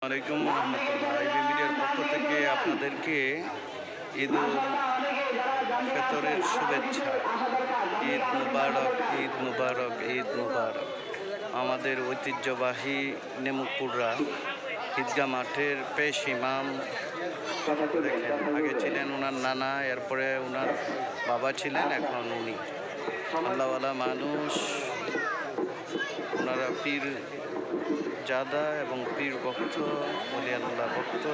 আলাইকুম রহমতুল্লাহ। আইবি মিডিয়ার পক্ষ থেকে আপনাদেরকে ঈদ উল ফিতরের শুভেচ্ছা। ঈদ মুবারক, ঈদ মুবারক, ঈদ মুবারক। আমাদের ঐতিহ্যবাহী নেমুপুররা ঈদগাহ মাঠের পেশ ইমাম দেখেন, আগে ছিলেন ওনার নানা, এরপরে ওনার বাবা ছিলেন, এখন উনি। আল্লাহওয়ালা মানুষ, ওনারা পীর জাদা এবং পীর ভক্ত, ওলি আল্লাহ ভক্ত।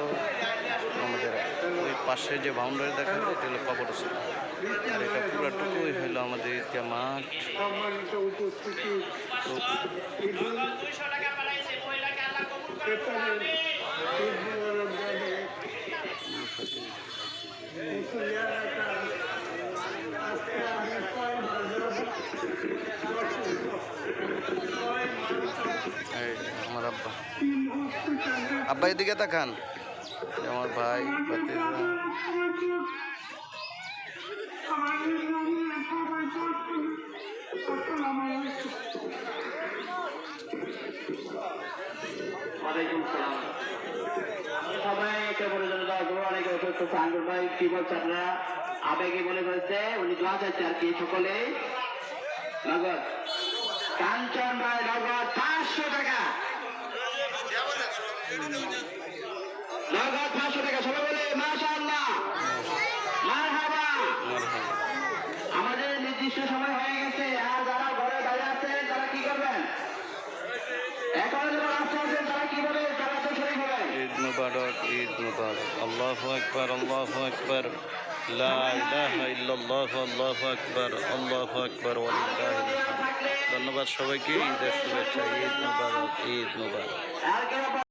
আমাদের ওই পাশে যে বাউন্ডারি দেখা যায় এটা হলো কবরস্থান, আর এটা পুরাটুকুই হইলো আমাদের ঈদগাহ মাঠ। আমার আব্বা আব্বা এদিকে তাকান, আমার ভাই ভাতিজা। ওয়ালাইকুম সালাম। সবাইকে বলে জন্য দোয়া করবো। অনেকে অসুস্থ সাঙ্গুর ভাই কি বলছে, আপনারা আবেগে বলে ফেলছে, উনি দোয়া চাইছে আর কি। সকলে নগদ কাঞ্চন ভাই নগদ 500 টাকা, নগদ 500 টাকা। সবাই বলে মাশাআল্লাহ, মারহাবা। আমাদের নির্দিষ্ট সময় হয়ে গেছে, আর যারা ঘরে বাইরে আছেন তারা কি করবেন? এখন যারা রাস্তা আছেন তারা কি বলে, তারা তো শরীর হবেন। ঈদ মুবারক, ঈদ মুবারক। আল্লাহু আকবার, আল্লাহু আকবার, লা ইলাহা ইল্লাল্লাহ, আল্লাহু আকবার, আল্লাহু আকবার, ওয়ালিল্লাহিল হামদ। ধন্যবাদ সবাইকে, ঈদের শুভেচ্ছা। ঈদ মুবারক, ঈদ মুবারক।